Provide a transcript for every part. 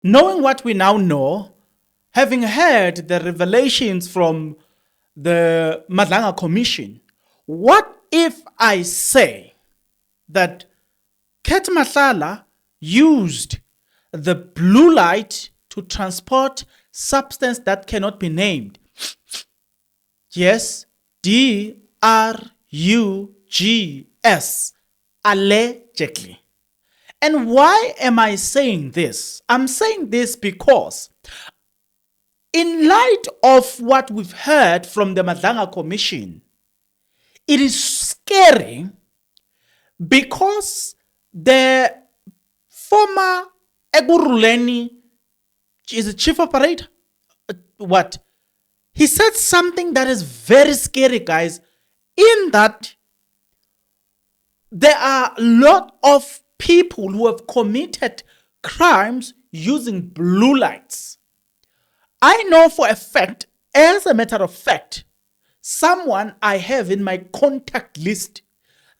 Knowing what we now know, having heard the revelations from the Madlanga Commission, what if I say that Ket Matlala used the blue light to transport substance that cannot be named? Yes, drugs, allegedly. And why am I saying this? I'm saying this because in light of what we've heard from the Madlanga Commission, it is scary because the former Eguruleni is a chief operator. What? He said something that is very scary, guys, in that there are a lot of people who have committed crimes using blue lights. I know for a fact, as a matter of fact, someone I have in my contact list,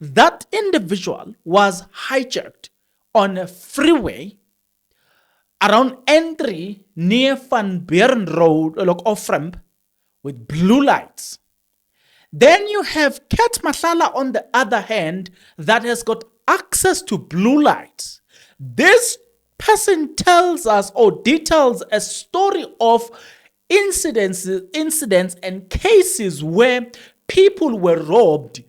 that individual was hijacked on a freeway around N3 near Van Buren Road, off-ramp, with blue lights. Then you have Ket Matlala on the other hand that has got access to blue lights. This person tells us or details a story of incidents and cases where people were robbed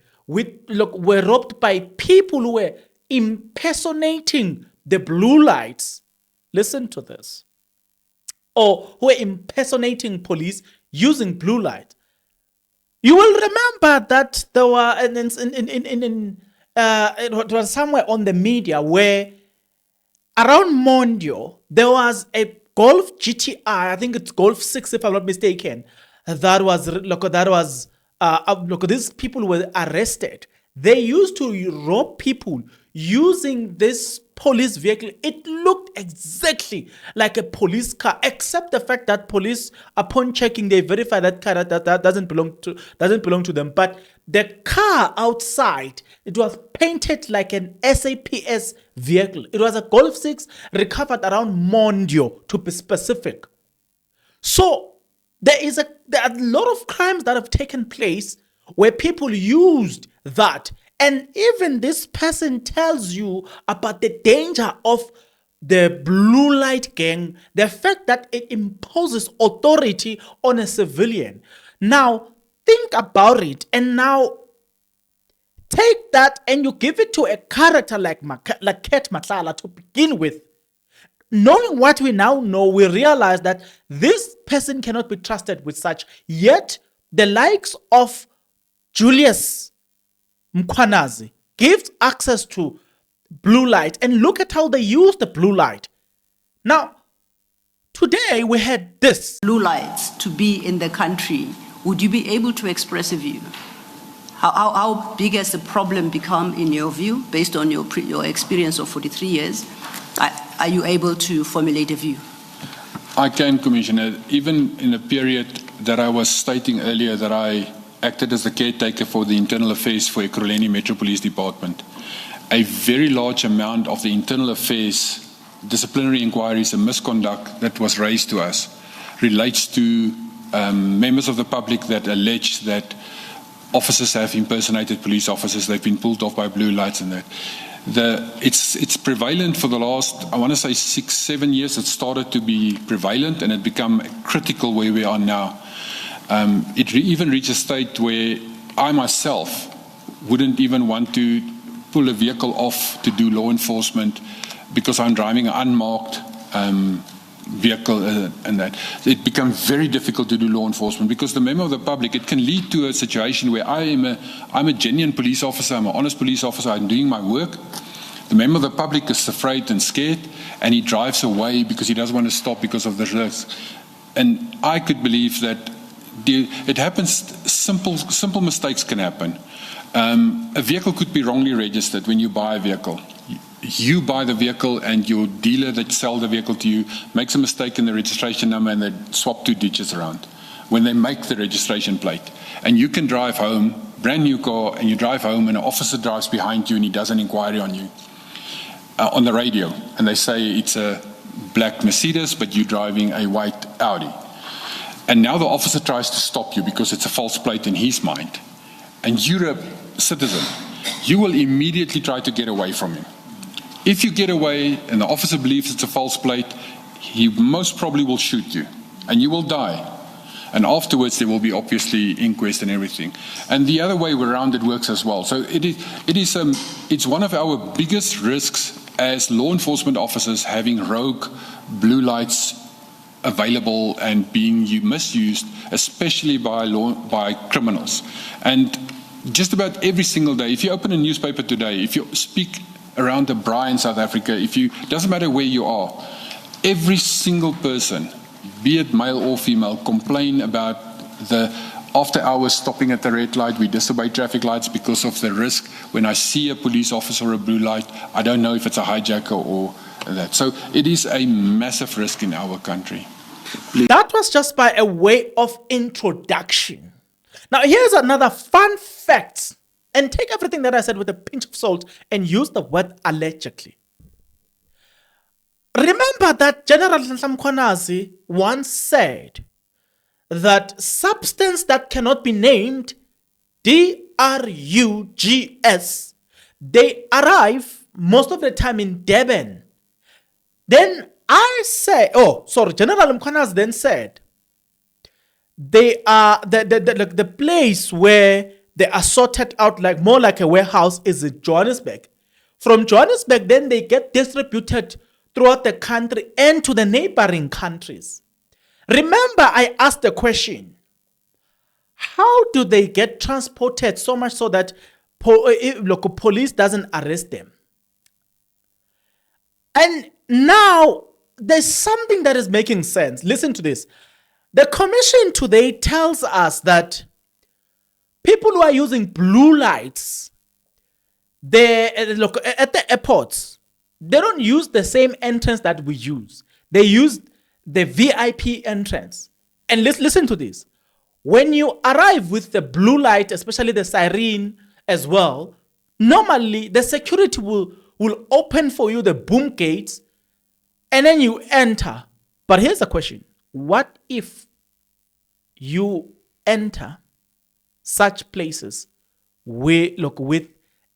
by people who were impersonating the blue lights. Listen to this. Or who were impersonating police using blue light. You will remember that there were it was somewhere on the media where around Mondio there was a Golf GTI, I think it's Golf 6 if I'm not mistaken. These people were arrested. They used to rob people using this police vehicle. It looked exactly like a police car, except the fact that police, upon checking, they verify that car that doesn't belong to them. But the car outside, it was painted like an SAPS vehicle. It was a Golf 6 recovered around Mondio, to be specific. So there are a lot of crimes that have taken place where people used that. And even this person tells you about the danger of the blue light gang, the fact that it imposes authority on a civilian. Now, think about it, and now take that and you give it to a character like Ket Matlala to begin with. Knowing what we now know, we realize that this person cannot be trusted with such. Yet, the likes of Julius Mkwanazi gives access to blue light, and look at how they use the blue light. Now, today we had this. Blue lights to be in the country, would you be able to express a view? How big has the problem become in your view, based on your experience of 43 years? Are you able to formulate a view? I can, Commissioner. Even in the period that I was stating earlier that I acted as the caretaker for the internal affairs for Ekurhuleni Metro Police Department, a very large amount of the internal affairs, disciplinary inquiries and misconduct that was raised to us relates to members of the public that allege that officers have impersonated police officers. They've been pulled off by blue lights and that. It's prevalent for the last, I want to say 6-7 years. It started to be prevalent and it become critical where we are now. It even reached a state where I myself wouldn't even want to pull a vehicle off to do law enforcement because I'm driving an unmarked vehicle and that. It becomes very difficult to do law enforcement because the member of the public, it can lead to a situation where I'm a genuine police officer, I'm an honest police officer, I'm doing my work. The member of the public is afraid and scared and he drives away because he doesn't want to stop because of the risk. And I could believe that it happens, simple mistakes can happen. A vehicle could be wrongly registered when you buy a vehicle. You buy the vehicle and your dealer that sells the vehicle to you makes a mistake in the registration number and they swap 2 digits around when they make the registration plate. And you can drive home, brand new car, and you drive home and an officer drives behind you and he does an inquiry on you on the radio. And they say it's a black Mercedes, but you're driving a white Audi. And now the officer tries to stop you because it's a false plate in his mind. And you're a citizen. You will immediately try to get away from him. If you get away and the officer believes it's a false plate, he most probably will shoot you and you will die. And afterwards there will be obviously inquest and everything. And the other way around it works as well. So it's one of our biggest risks as law enforcement officers, having rogue blue lights available and being misused, especially by criminals. And just about every single day, if you open a newspaper today, if you speak around the Braai in South Africa, doesn't matter where you are, every single person, be it male or female, complain about the after hours stopping at the red light. We disobey traffic lights because of the risk. When I see a police officer or a blue light, I don't know if it's a hijacker or that. So it is a massive risk in our country. That was just by a way of introduction. Now here's another fun fact. And take everything that I said with a pinch of salt and use the word allegedly. Remember that General Nhlanhla once said that substance that cannot be named, DRUGS, they arrive most of the time in Durban. Then General Mkhwanazi then said they are the place where they are sorted out more like a warehouse is in Johannesburg. From Johannesburg, then they get distributed throughout the country and to the neighboring countries. Remember, I asked the question, how do they get transported so much so that local police doesn't arrest them? And now, there's something that is making sense. Listen to this. The commission today tells us that people who are using blue lights, at the airports, they don't use the same entrance that we use. They use the VIP entrance. And listen to this. When you arrive with the blue light, especially the siren as well, normally the security will open for you the boom gates and then you enter. But here's the question. What if you enter such places with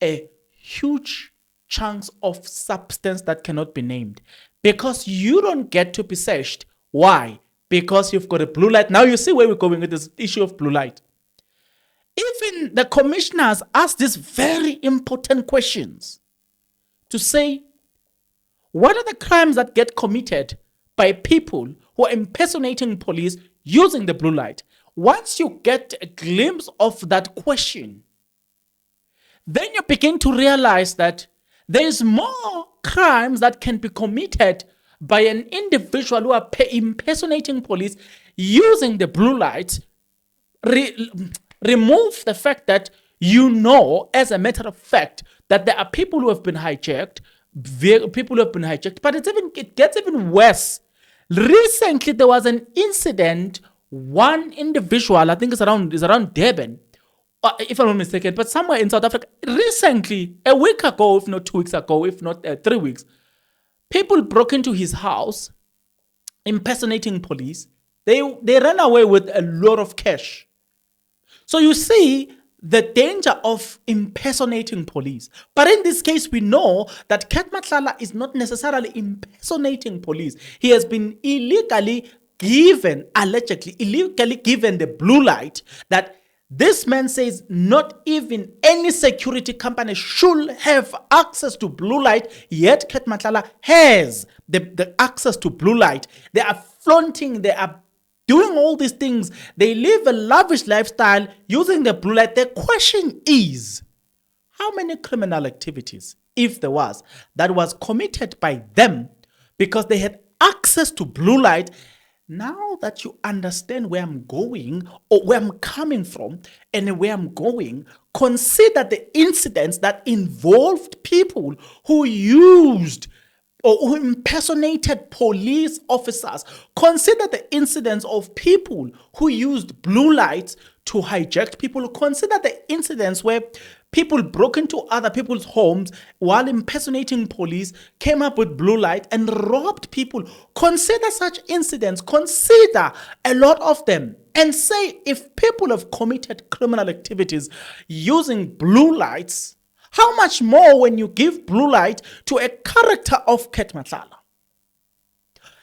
a huge chunks of substance that cannot be named? Because you don't get to be searched. Why? Because you've got a blue light. Now you see where we're going with this issue of blue light. Even the commissioners ask these very important questions to say, what are the crimes that get committed by people who are impersonating police using the blue light? Once you get a glimpse of that question, then you begin to realize that there's more crimes that can be committed by an individual who are impersonating police using the blue light. Remove the fact that as a matter of fact, that there are people who have been hijacked, but it gets even worse. Recently, there was an incident. One individual, I think it's around Durban, if I'm not mistaken, but somewhere in South Africa, recently, a week ago, if not 2 weeks ago, if not 3 weeks, people broke into his house, impersonating police. They ran away with a lot of cash. So you see the danger of impersonating police. But in this case, we know that Matlala is not necessarily impersonating police. He has been allegedly given the blue light that this man says not even any security company should have access to blue light, yet Matlala has the access to blue light. They are flaunting, they are doing all these things. They live a lavish lifestyle using the blue light. The question is, how many criminal activities, if there was, that was committed by them because they had access to blue light? Now that you understand where I'm going or where I'm coming from and where I'm going, consider the incidents that involved people who used or who impersonated police officers. Consider the incidents of people who used blue lights to hijack people. Consider the incidents where People broke into other people's homes while impersonating police, came up with blue light and robbed people. Consider such incidents. Consider a lot of them. And say if people have committed criminal activities using blue lights, how much more when you give blue light to a character of Ket Matlala?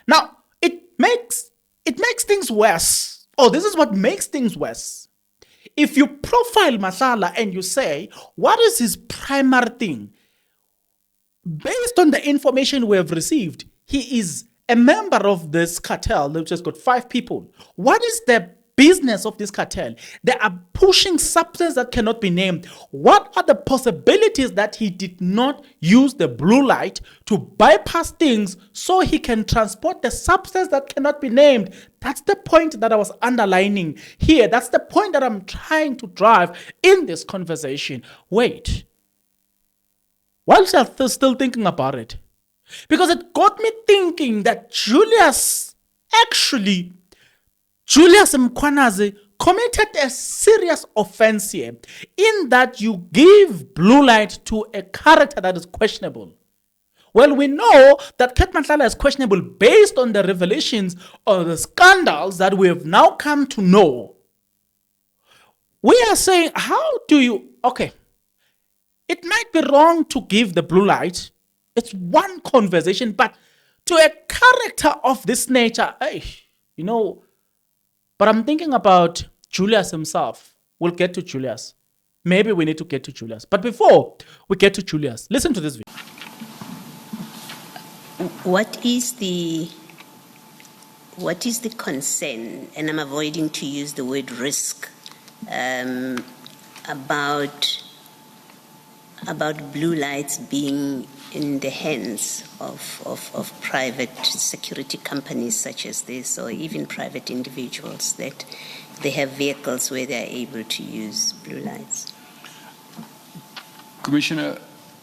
Now, it makes things worse. Oh, this is what makes things worse. If you profile Matlala and you say, what is his primary thing? Based on the information we have received, he is a member of this cartel that just got 5 people. What is the business of this cartel? They are pushing substances that cannot be named. What are the possibilities that he did not use the blue light to bypass things so he can transport the substance that cannot be named? That's the point that I was underlining here. That's the point that I'm trying to drive in this conversation. Wait. Whilst I'm still thinking about it, because it got me thinking that Julius Mkwanazi committed a serious offense here in that you give blue light to a character that is questionable. Well, we know that Ket Matlala is questionable based on the revelations or the scandals that we have now come to know. We are saying, okay, it might be wrong to give the blue light. It's one conversation, but to a character of this nature, but I'm thinking about Julius himself. We'll get to Julius. Maybe we need to get to Julius. But before we get to Julius, listen to this video. What is the concern, and I'm avoiding to use the word risk, about blue lights being in the hands of private security companies such as this, or even private individuals, that they have vehicles where they are able to use blue lights? Commissioner,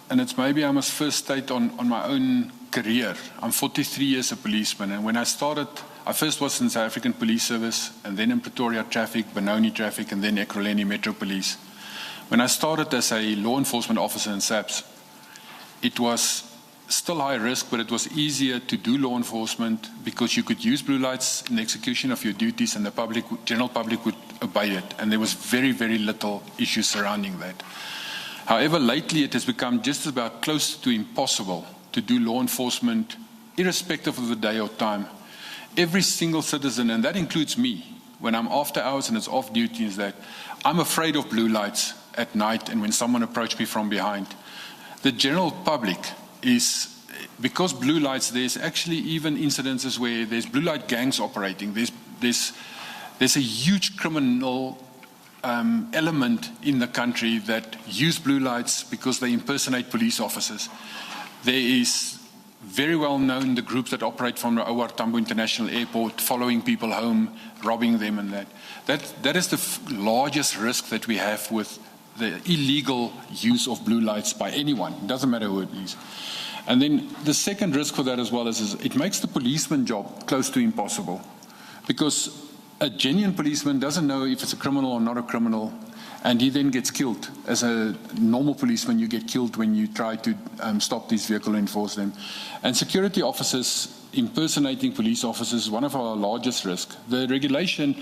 and it's maybe I must first state on my own career. I'm 43 years a policeman, and when I started, I first was in South African Police Service, and then in Pretoria Traffic, Benoni Traffic, and then Ekurhuleni Metro Police. When I started as a law enforcement officer in SAPS, it was still high risk, but it was easier to do law enforcement because you could use blue lights in the execution of your duties and the general public would obey it. And there was very, very little issues surrounding that. However, lately it has become just about close to impossible to do law enforcement, irrespective of the day or time. Every single citizen, and that includes me, when I'm after hours and it's off duty, is that I'm afraid of blue lights at night and when someone approaches me from behind. The general public is, because blue lights, there's actually even incidences where there's blue light gangs operating. There's a huge criminal element in the country that use blue lights because they impersonate police officers. There is very well known the groups that operate from the OR Tambo International Airport, following people home, robbing them, and that is the largest risk that we have with the illegal use of blue lights by anyone. It doesn't matter who it is. And then the second risk for that as well is it makes the policeman job close to impossible, because a genuine policeman doesn't know if it's a criminal or not a criminal, and he then gets killed. As a normal policeman, you get killed when you try to stop these vehicles and enforce them. And security officers impersonating police officers is one of our largest risks. The regulation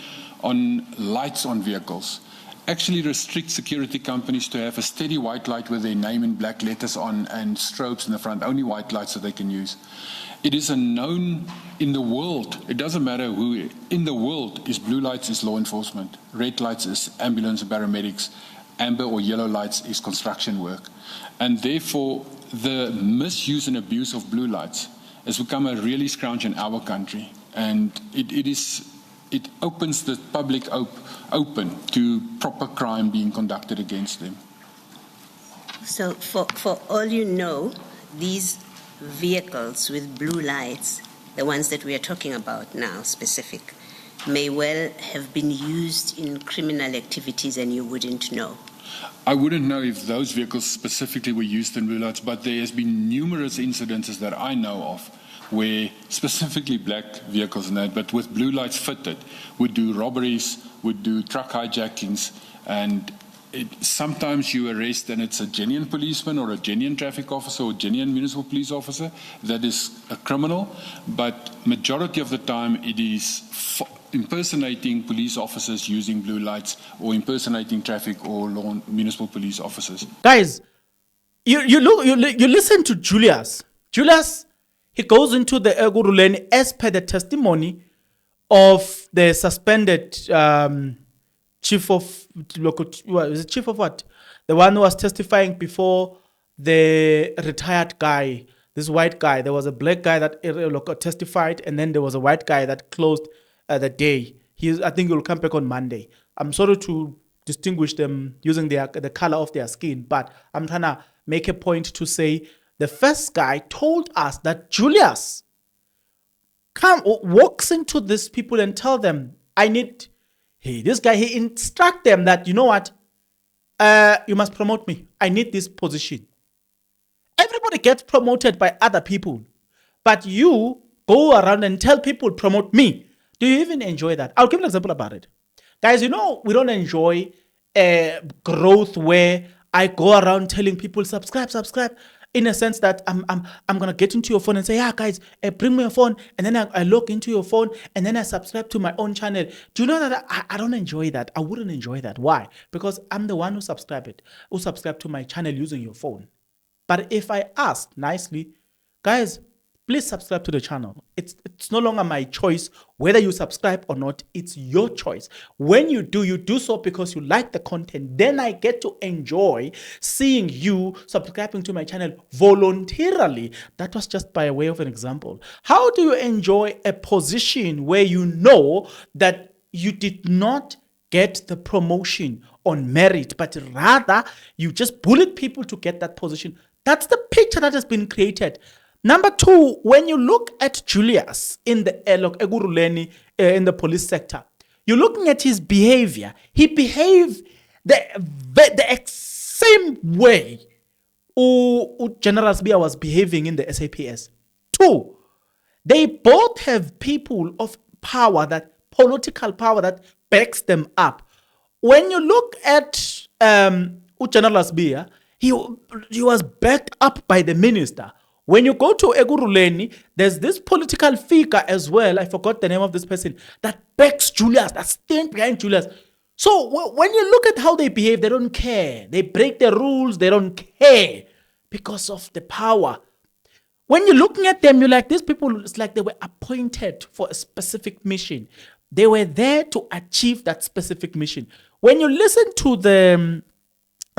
on lights on vehicles actually restricts security companies to have a steady white light with their name in black letters on and strobes in the front, only white lights that they can use. It is a known in the world, it doesn't matter who, in the world is blue lights is law enforcement, red lights is ambulance and paramedics, amber or yellow lights is construction work. And therefore, the misuse and abuse of blue lights has become a really scrounge in our country. And it opens the public open to proper crime being conducted against them. So for all you know, these vehicles with blue lights, the ones that we are talking about now, specific, may well have been used in criminal activities and you wouldn't know. I wouldn't know if those vehicles specifically were used in blue lights, but there has been numerous incidences that I know of where specifically black vehicles and that, but with blue lights fitted, would do robberies, would do truck hijackings, and Sometimes you arrest and it's a genuine policeman or a genuine traffic officer or genuine municipal police officer that is a criminal, but majority of the time it is impersonating police officers using blue lights or impersonating traffic or municipal police officers. Guys, you listen to Julius. Julius, he goes into the Eguruleni as per the testimony of the suspended chief of chief of what? The one who was testifying before the retired guy, this white guy. There was a black guy that testified, and then there was a white guy that closed the day. I think he'll come back on Monday. I'm sorry to distinguish them using the color of their skin, but I'm trying to make a point to say the first guy told us that Julius walks into these people and tell them, this guy, he instruct them that, you know what, you must promote me. I need this position. Everybody gets promoted by other people, but you go around and tell people, promote me. Do you even enjoy that? I'll give an example about it. Guys, we don't enjoy growth where I go around telling people, subscribe, in a sense that I'm going to get into your phone and say, yeah, guys, bring me your phone. And then I log into your phone and then I subscribe to my own channel. Do you know that I don't enjoy that? I wouldn't enjoy that. Why? Because I'm the one who subscribed to my channel using your phone. But if I ask nicely, guys, please subscribe to the channel. It's no longer my choice whether you subscribe or not. It's your choice. When you do so because you like the content. Then I get to enjoy seeing you subscribing to my channel voluntarily. That was just by way of an example. How do you enjoy a position where you know that you did not get the promotion on merit, but rather you just bullied people to get that position? That's the picture that has been created. Number two, when you look at Julius in the Eguruleni in the police sector, you're looking at his behavior. He behaved the same way General Sbia was behaving in the SAPS. Two, they both have people of power, that political power that backs them up. When you look at General Sbia, he was backed up by the minister. When you go to Eguruleni, there's this political figure as well, I forgot the name of this person, that backs Julius, that stands behind Julius. So when you look at how they behave, they don't care. They break the rules, they don't care because of the power. When you're looking at them, you're like, these people, it's like they were appointed for a specific mission. They were there to achieve that specific mission. When you listen to the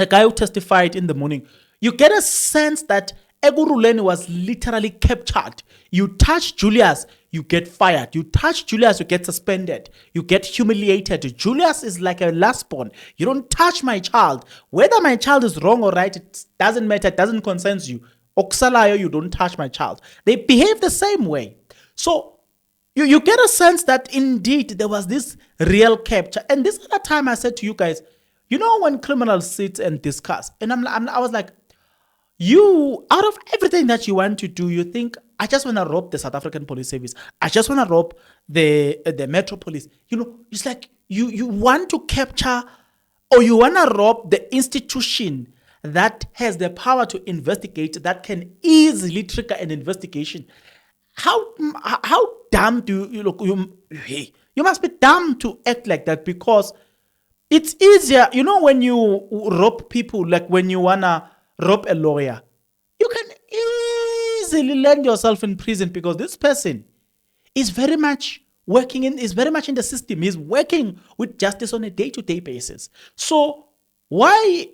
guy who testified in the morning, you get a sense that Eguruleni was literally captured. You touch Julius, you get fired. You touch Julius, you get suspended. You get humiliated. Julius is like a last born. You don't touch my child. Whether my child is wrong or right, it doesn't matter. It doesn't concern you. Oksalayo, you don't touch my child. They behave the same way. So you get a sense that indeed there was this real capture. And this other time I said to you guys, you know when criminals sit and discuss, and I was like, you, out of everything that you want to do, you think, I just want to rob the South African Police Service. I just want to rob the Metro Police. You know, it's like you want to capture, or you want to rob the institution that has the power to investigate, that can easily trigger an investigation. How dumb do you look? You must be dumb to act like that, because it's easier. You know, when you rob people, like when you want to rob a lawyer, you can easily land yourself in prison because this person is very much is very much in the system. He's working with justice on a day-to-day basis. So why,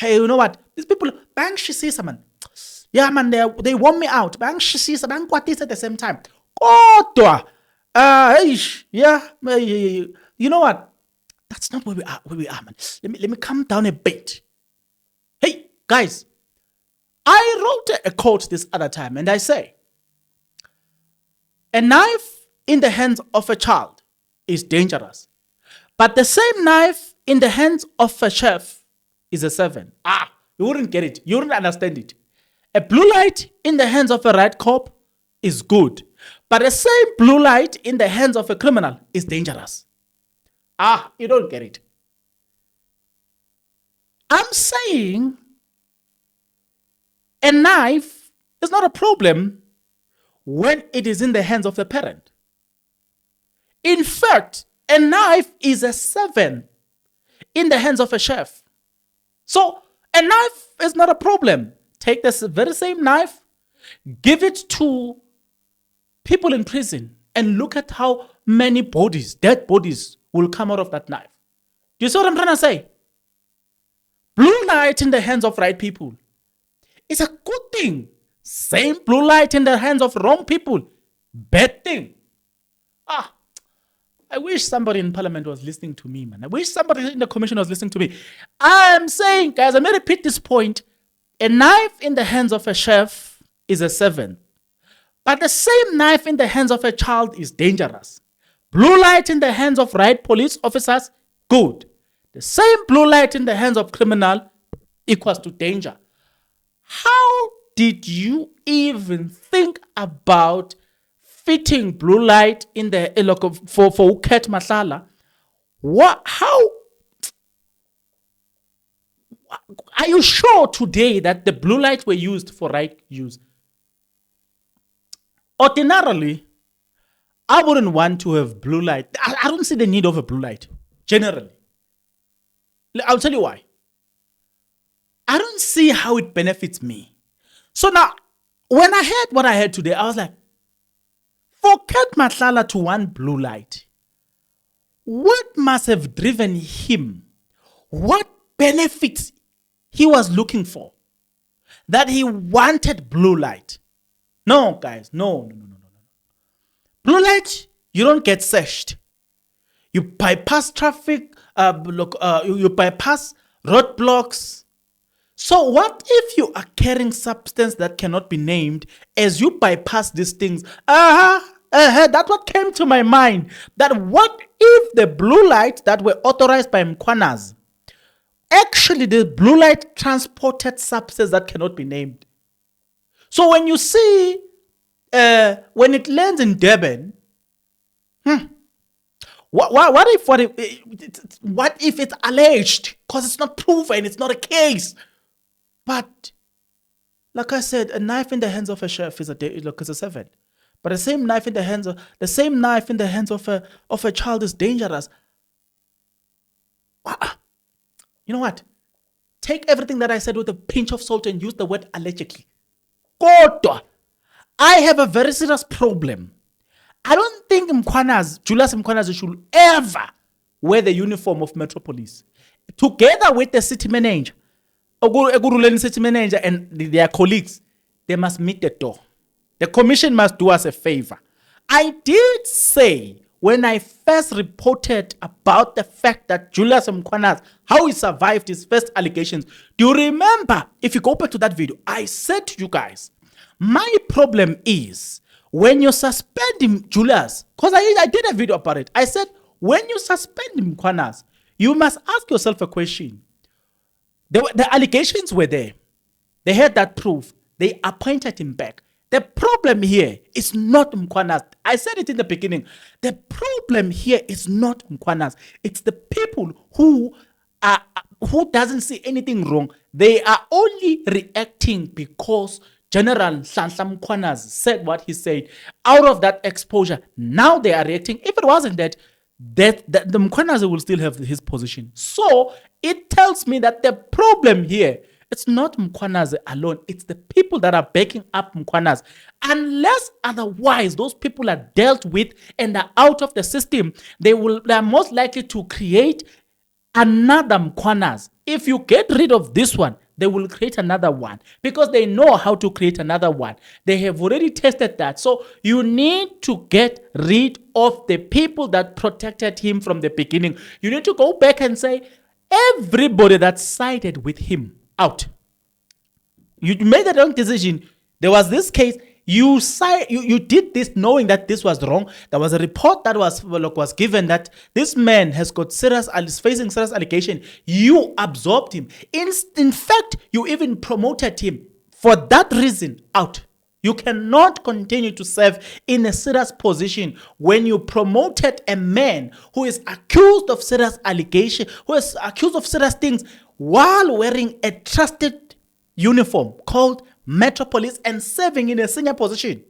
you know what? These people, bang, she sees man. Yeah, man, they want me out. Bang, she sees bang, what is at the same time. Yeah, you know what? That's not where we are, man. Let me come down a bit. Hey, guys, I wrote a quote this other time, and I say, a knife in the hands of a child is dangerous, but the same knife in the hands of a chef is a servant. You wouldn't get it. You wouldn't understand it. A blue light in the hands of a right cop is good, but the same blue light in the hands of a criminal is dangerous. You don't get it. I'm saying a knife is not a problem when it is in the hands of the parent. In fact, a knife is a 7 in the hands of a chef. So a knife is not a problem. Take this very same knife, give it to people in prison, and look at how many bodies, dead bodies, will come out of that knife. Do you see what I'm trying to say? Blue light in the hands of right people is a good thing. Same blue light in the hands of wrong people, bad thing. I wish somebody in parliament was listening to me, man. I wish somebody in the commission was listening to me. I'm saying, guys, I'm going to repeat this point. A knife in the hands of a chef is a 7. But the same knife in the hands of a child is dangerous. Blue light in the hands of right police officers, good. The same blue light in the hands of criminal equals to danger. How did you even think about fitting blue light in the for Uket Matlala? How are you sure today that the blue lights were used for right use? Ordinarily, I wouldn't want to have blue light. I don't see the need of a blue light, generally. I'll tell you why. I don't see how it benefits me. So now, when I heard what I heard today, I was like, forget Matlala to want blue light. What must have driven him? What benefits he was looking for that he wanted blue light? No, guys, no. Blue light, you don't get searched. You bypass traffic, you bypass roadblocks. So what if you are carrying substance that cannot be named as you bypass these things? That's what came to my mind. That what if the blue lights that were authorized by Mkwanas, actually the blue light transported substance that cannot be named? So when you see, when it lands in Durban, what if it's alleged? Because it's not proven, it's not a case. But like I said, a knife in the hands of a chef is a 7. But the same knife in the hands of a child is dangerous. You know what? Take everything that I said with a pinch of salt and use the word allegedly. Kodwa, I have a very serious problem. I don't think Julius Mkwanas should ever wear the uniform of Metro Police. Together with the city manager, city manager and their colleagues, they must meet the door. The commission must do us a favor. I did say when I first reported about the fact that Julius Mkwanas, how he survived his first allegations. Do you remember, if you go back to that video, I said to you guys, my problem is when you suspend him, Julius, because I did a video about it. I said, when you suspend Mkwanas, you must ask yourself a question. The allegations were there. They had that proof. They appointed him back. The problem here is not Mkwanas. I said it in the beginning. The problem here is not Mkwanas. It's the people who doesn't see anything wrong. They are only reacting because General Nhlanhla Mkwanas said what he said. Out of that exposure, now they are reacting. If it wasn't that the Mkwanas will still have his position. So it tells me that the problem here, it's not Mkwanas alone. It's the people that are backing up Mkwanas. Unless otherwise, those people are dealt with and are out of the system, they are most likely to create another Mkwanas. If you get rid of this one, they will create another one because they know how to create another one. They have already tested that. So you need to get rid of the people that protected him from the beginning. You need to go back and say, everybody that sided with him, out. You made the wrong decision. There was this case. You did this knowing that this was wrong. There was a report that was given that this man is facing serious allegation. You absorbed him. In fact, you even promoted him. For that reason, out. You cannot continue to serve in a serious position when you promoted a man who is accused of serious allegation, who is accused of serious things, while wearing a trusted uniform called Metro Police and serving in a senior position.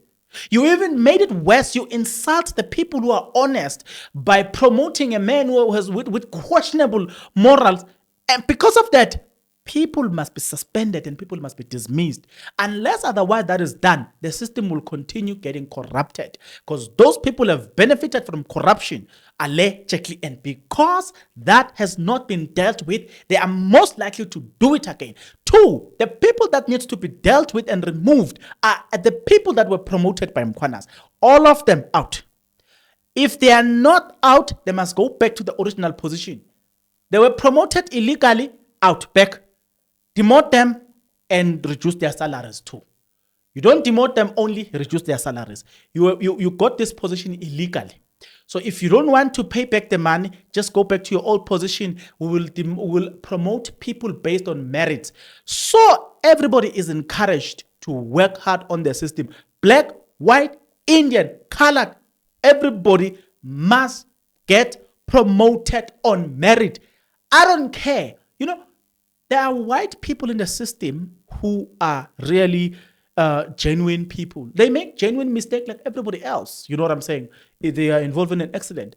You even made it worse. You insult the people who are honest by promoting a man who has with questionable morals. And because of that, people must be suspended and people must be dismissed. Unless otherwise that is done, the system will continue getting corrupted because those people have benefited from corruption allegedly, and because that has not been dealt with, they are most likely to do it again. Two, the people that needs to be dealt with and removed are the people that were promoted by Mkwanas. All of them out. If they are not out, they must go back to the original position. They were promoted illegally, out, back. Demote them and reduce their salaries too. You don't demote them only, reduce their salaries. You got this position illegally. So if you don't want to pay back the money, just go back to your old position. We will promote people based on merit. So everybody is encouraged to work hard on the system. Black, white, Indian, colored, everybody must get promoted on merit. I don't care. There are white people in the system who are really genuine people. They make genuine mistakes like everybody else. You know what I'm saying? If they are involved in an accident.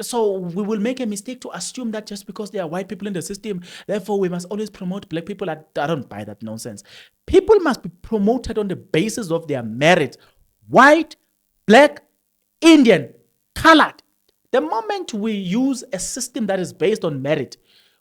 So we will make a mistake to assume that just because there are white people in the system, therefore we must always promote black people. I don't buy that nonsense. People must be promoted on the basis of their merit. White, black, Indian, colored. The moment we use a system that is based on merit,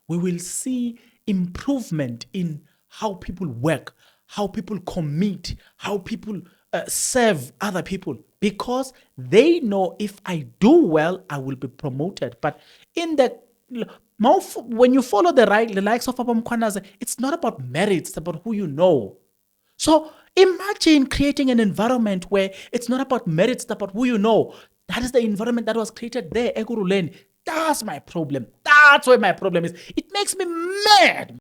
we will see improvement in how people work, how people commit, how people serve other people, because they know if I do well, I will be promoted. But when you follow the likes of Papa Mkwanas, it's not about merit, it's about who you know. So imagine creating an environment where it's not about merit, it's about who you know. That is the environment that was created there, Ekurhuleni. That's my problem. That's where my problem is. It makes me mad.